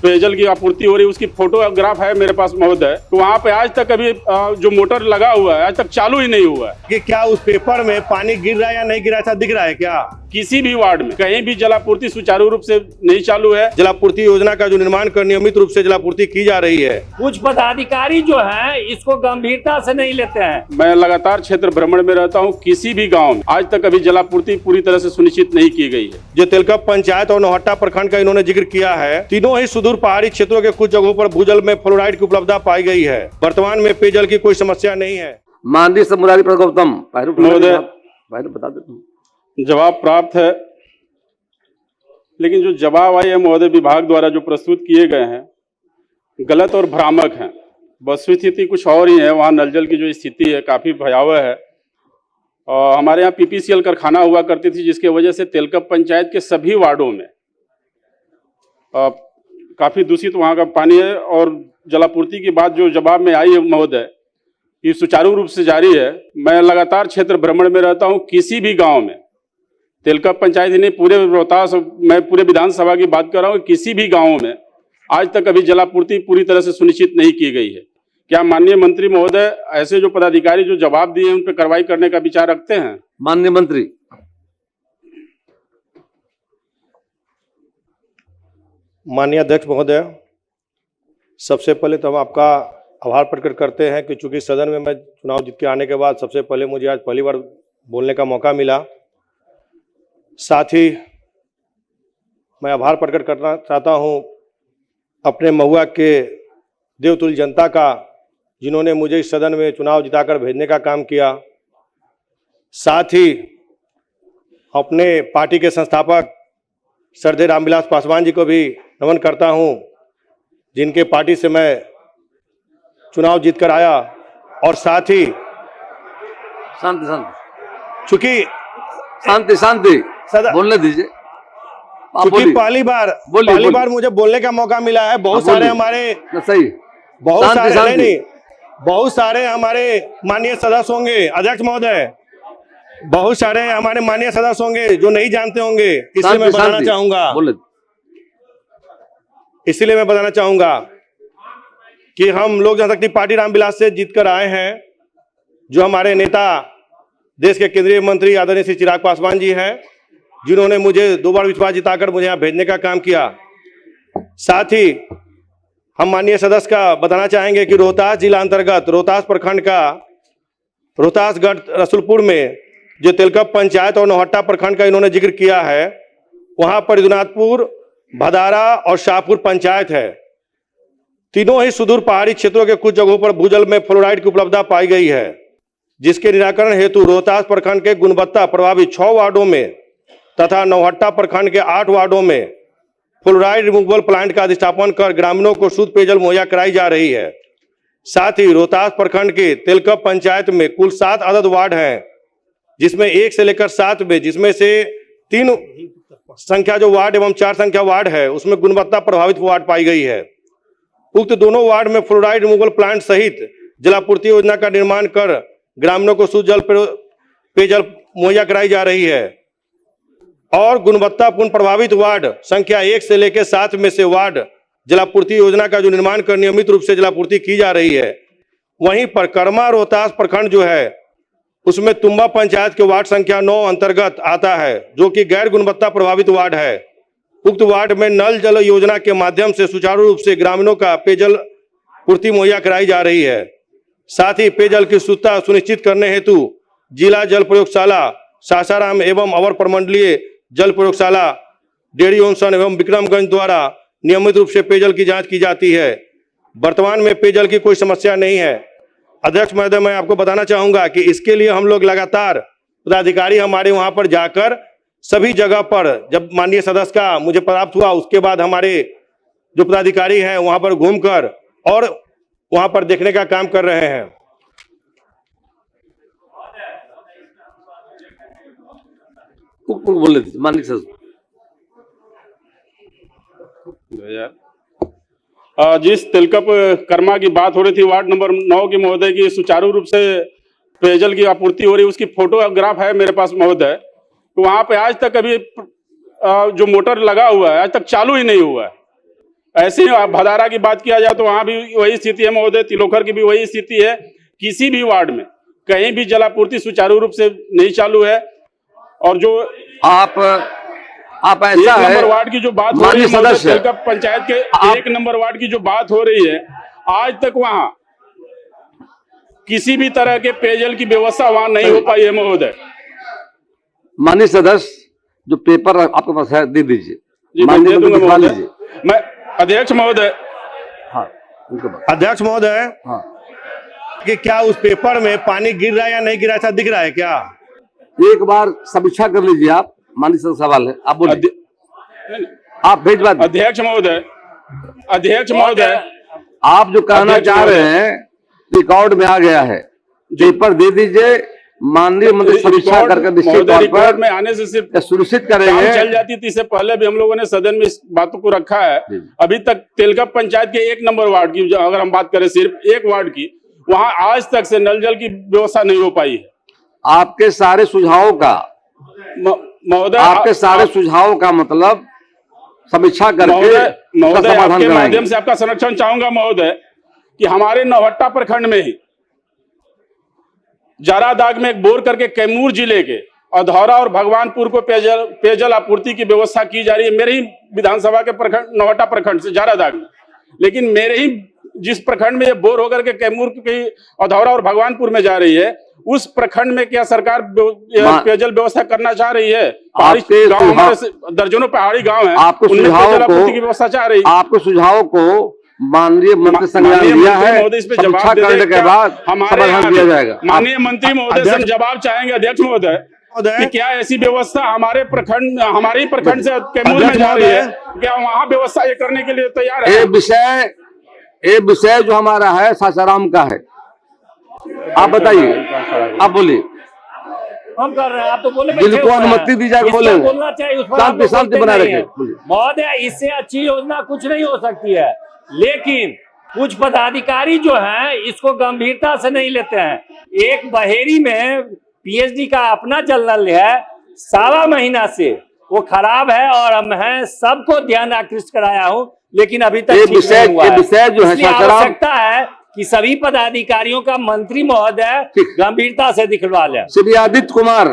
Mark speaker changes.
Speaker 1: पेयजल की आपूर्ति हो रही है उसकी फोटोग्राफ है मेरे पास महोदय। तो वहाँ पे आज तक अभी जो मोटर लगा हुआ है आज तक चालू ही नहीं हुआ है।
Speaker 2: कि क्या उस पेपर में पानी गिर रहा है या नहीं गिर रहा, ऐसा दिख रहा है क्या?
Speaker 1: किसी भी वार्ड में कहीं भी जलापूर्ति सुचारू रूप से नहीं चालू है।
Speaker 2: जलापूर्ति योजना का जो निर्माण कर नियमित रूप से जलापूर्ति की जा रही है।
Speaker 3: कुछ पदाधिकारी जो हैं इसको गंभीरता से नहीं लेते हैं।
Speaker 1: मैं लगातार क्षेत्र भ्रमण में रहता हूं, किसी भी गांव में आज तक अभी जलापूर्ति पूरी तरह से सुनिश्चित नहीं की गई है।
Speaker 2: जो तेलकप पंचायत और नौहट्टा प्रखंड का इन्होंने जिक्र किया है, तीनों ही सुदूर पहाड़ी क्षेत्रों के कुछ जगहों पर भूजल में फ्लोराइड की उपलब्धता पाई गई है। वर्तमान में पेयजल की कोई समस्या नहीं है।
Speaker 4: माननीय मुरारी गौतम
Speaker 1: महोदय
Speaker 4: बता देते
Speaker 1: जवाब प्राप्त है, लेकिन जो जवाब आए हैं महोदय विभाग द्वारा जो प्रस्तुत किए गए हैं गलत और भ्रामक हैं। वस्तुस्थिति कुछ और ही है। वहाँ नल जल की जो स्थिति है काफ़ी भयावह है। और हमारे यहाँ पीपीसीएल कारखाना हुआ करती थी, जिसके वजह से तेलकप पंचायत के सभी वार्डों में काफ़ी दूषित वहाँ का पानी है। और जलापूर्ति की बात जो जवाब में आई है महोदय, ये सुचारू रूप से जारी है। मैं लगातार क्षेत्र भ्रमण में रहता हूँ, किसी भी गांव में तेलकप पंचायत ही नहीं पूरे रोहतास, मैं पूरे विधानसभा की बात कर रहा हूँ, किसी भी गाँव में आज तक अभी जलापूर्ति पूरी तरह से सुनिश्चित नहीं की गई है। क्या माननीय मंत्री महोदय ऐसे जो पदाधिकारी जो जवाब दिए उन पर कार्रवाई करने का विचार रखते हैं?
Speaker 4: माननीय मंत्री।
Speaker 2: माननीय अध्यक्ष महोदय, सबसे पहले तो हम आपका आभार प्रकट करते हैं कि चूंकि सदन में मैं चुनाव जीत के आने के बाद सबसे पहले मुझे आज पहली बार बोलने का मौका मिला। साथ ही मैं आभार प्रकट करना चाहता हूं अपने महुआ के देवतुल्य जनता का, जिन्होंने मुझे इस सदन में चुनाव जिताकर भेजने का काम किया। साथ ही अपने पार्टी के संस्थापक श्रद्धेय रामविलास पासवान जी को भी नमन करता हूं, जिनके पार्टी से मैं चुनाव जीतकर आया। और साथ ही
Speaker 4: शांति शांति
Speaker 2: चूंकि
Speaker 4: शांति शांति बोलने दीजिए।
Speaker 2: क्योंकि पहली बार मुझे बोलने का मौका मिला है। बहुत सारे हमारे
Speaker 4: सही
Speaker 2: बहुत सारे हमारे माननीय सदस्य होंगे, अध्यक्ष महोदय, बहुत सारे हमारे माननीय सदस्य होंगे जो नहीं जानते होंगे, इसलिए मैं बताना चाहूंगा कि हम लोक जनशक्ति पार्टी रामविलास से जीतकर आए हैं। जो हमारे नेता देश के केंद्रीय मंत्री आदरणीय श्री चिराग पासवान जी हैं, जिन्होंने मुझे 2 बार विश्वास जिताकर मुझे यहाँ भेजने का काम किया। साथ ही हम माननीय सदस्य का बताना चाहेंगे कि रोहतास जिला अंतर्गत रोहतास प्रखंड का रोहतासगढ़ रसुलपुर में जो तेलकप पंचायत और नौहट्टा प्रखंड का इन्होंने जिक्र किया है, वहाँ पर रघुनाथपुर, भदारा और शाहपुर पंचायत है। तीनों ही सुदूर पहाड़ी क्षेत्रों के कुछ जगहों पर भूजल में फ्लोराइड की उपलब्धता पाई गई है, जिसके निराकरण हेतु रोहतास प्रखंड के गुणवत्ता प्रभावित 6 वार्डों में तथा नौहट्टा प्रखंड के 8 वार्डों में फ्लोराइड रिमूवल प्लांट का अधिष्ठापन कर ग्रामीणों को शुद्ध पेयजल मुहैया कराई जा रही है। साथ ही रोहतास प्रखंड के तेलकप पंचायत में कुल 7 अदद वार्ड हैं, जिसमें 1 से लेकर 7 में, जिसमें से 3 संख्या जो वार्ड एवं 4 संख्या वार्ड है उसमें गुणवत्ता प्रभावित वार्ड पाई गई है। उक्त दोनों वार्ड में फ्लोराइड रिमूवल प्लांट सहित जलापूर्ति योजना का निर्माण कर ग्रामीणों को शुद्ध पेयजल मुहैया कराई जा रही है। और गुणवत्तापूर्ण प्रभावित वार्ड संख्या 1 से लेकर 7 में से वार्ड जलापूर्ति योजना का जो निर्माण कर नियमित रूप से जलापूर्ति की जा रही है। वहीं पर कर्मा रोहतास प्रखंड जो है उसमें तुम्बा पंचायत के वार्ड संख्या 9 अंतर्गत आता है, जो कि गैर गुणवत्ता प्रभावित वार्ड है। उक्त वार्ड में नल जल योजना के माध्यम से सुचारू रूप से ग्रामीणों का पेयजल पूर्ति मुहैया कराई जा रही है। साथ ही पेयजल की शुद्धता सुनिश्चित करने हेतु जिला जल प्रयोगशाला सासाराम एवं अवर प्रमंडलीय जल प्रयोगशाला डेढ़ी ओंसन एवं विक्रमगंज द्वारा नियमित रूप से पेयजल की जांच की जाती है। वर्तमान में पेयजल की कोई समस्या नहीं है। अध्यक्ष महोदय, मैं आपको बताना चाहूंगा कि इसके लिए हम लोग लगातार पदाधिकारी हमारे वहां पर जाकर सभी जगह पर, जब माननीय सदस्य का मुझे प्राप्त हुआ उसके बाद हमारे जो पदाधिकारी हैं वहां पर घूमकर और वहां पर देखने का काम कर रहे हैं।
Speaker 4: बोले माननीय सदस्य।
Speaker 1: जिस तेलकप कर्मा की बात हो रही थी वार्ड नंबर 9 की महोदय की सुचारू रूप से पेयजल की आपूर्ति हो रही है, उसकी फोटोग्राफ है मेरे पास महोदय। तो वहां पे आज तक अभी जो मोटर लगा हुआ है आज तक चालू ही नहीं हुआ है। ऐसे ही आप भदारा की बात किया जाए तो वहां भी वही स्थिति है महोदय, तिलोखर की भी वही स्थिति है। किसी भी वार्ड में कहीं भी जलापूर्ति सुचारू रूप से नहीं चालू है। और जो
Speaker 4: आप ऐसा
Speaker 1: एक
Speaker 4: है,
Speaker 1: नंबर वार्ड की जो बात हो रही
Speaker 4: माननीय
Speaker 1: है महोदय,
Speaker 4: सदस्य,
Speaker 1: तेलकप पंचायत के एक नंबर वार्ड की जो बात हो रही है, आज तक वहां किसी भी तरह के पेयजल की व्यवस्था वहां नहीं हो पाई है महोदय।
Speaker 4: माननीय सदस्य, जो पेपर आपके पास है दे दीजिए।
Speaker 1: जी मैं दे दूंगा महोदय। मैं अध्यक्ष महोदय,
Speaker 4: हाँ उनके पास।
Speaker 2: अध्यक्ष महोदय,
Speaker 4: हाँ
Speaker 2: कि क्या उस पेपर में पानी गिर रहा है या नहीं गिर रहा है, ऐसा दिख रहा है क्या?
Speaker 4: एक बार समीक्षा कर लीजिए आप। माननीय सदस्य सवाल है, आप बोलिए। आप भेजवा दीजिए।
Speaker 1: अध्यक्ष महोदय, अध्यक्ष महोदय,
Speaker 4: आप जो कहना चाह रहे हैं रिकॉर्ड में आ गया है, पेपर दे दीजिए। माननीय मंत्री समीक्षा करके निश्चित तौर पर
Speaker 1: में आने से सिर्फ
Speaker 4: सुनिश्चित
Speaker 1: काम
Speaker 4: करेंगे।
Speaker 1: चल जाती थी। इससे पहले भी हम लोगों ने सदन में इस बातों को रखा है।
Speaker 4: जी।
Speaker 1: अभी तक तेलकप पंचायत के एक नंबर वार्ड की अगर हम बात करें, सिर्फ एक वार्ड की, वहां आज तक से नल जल की व्यवस्था नहीं हो पाई है।
Speaker 4: आपके सारे सुझावों का
Speaker 1: महोदय,
Speaker 4: आपके सारे सुझावों का मतलब समीक्षा करके उसका
Speaker 1: महोदय
Speaker 4: समाधान
Speaker 1: आपके
Speaker 4: कराएंगे।
Speaker 1: माध्यम से आपका संरक्षण चाहूंगा महोदय कि हमारे नौहट्टा प्रखंड में ही जारादाग में एक बोर करके कैमूर जिले के अधौरा और भगवानपुर को पेयजल आपूर्ति की व्यवस्था की जा रही है, मेरे ही विधानसभा के प्रखंड नौहट्टा प्रखंड से जारादाग में। लेकिन मेरे ही जिस प्रखंड में ये बोर होकर के कैमूर की अधौरा और भगवानपुर में जा रही है, उस प्रखंड में क्या सरकार पेयजल व्यवस्था करना चाह रही है? पहाड़ी गांव, हमारे दर्जनों पहाड़ी गांव है,
Speaker 4: आपको
Speaker 1: उनमें पेयजल आपूर्ति की व्यवस्था चाह रही है।
Speaker 4: आपको सुझाव को माननीय मंत्री संज्ञान लिया है, समीक्षा करने के बाद समाधान दिया जाएगा।
Speaker 1: माननीय मंत्री महोदय से हम जवाब चाहेंगे अध्यक्ष महोदय कि क्या ऐसी व्यवस्था हमारे ही प्रखंड से कैमूर में जा रही है, क्या वहां व्यवस्था ये करने के लिए तैयार है?
Speaker 4: ये विषय जो हमारा है सासाराम का है। आप बताइए, आप बोलिए।
Speaker 3: हम कर रहे हैं, आप तो बोले
Speaker 4: जिनको अनुमति दी जाए बोले,
Speaker 3: बोलना चाहिए, उस पर आप लोग
Speaker 4: शांति
Speaker 3: बोलते
Speaker 4: बनाए
Speaker 3: नहीं हैं।
Speaker 4: रखें।
Speaker 3: महोदय, इससे अच्छी योजना कुछ नहीं हो सकती है, लेकिन कुछ पदाधिकारी जो हैं इसको गंभीरता से नहीं लेते हैं। एक बहेरी में पीएचडी का अपना जल नल है, 1.25 महीना से वो खराब है और मैं सबको ध्यान आकृष्ट कराया हूँ, लेकिन अभी तक ठीक नहीं हुआ है।
Speaker 4: विषय जो है
Speaker 3: इसलिए आवश्यकता है कि सभी पदाधिकारियों का मंत्री महोदय गंभीरता से दिखवा लें।
Speaker 4: श्री आदित्य कुमार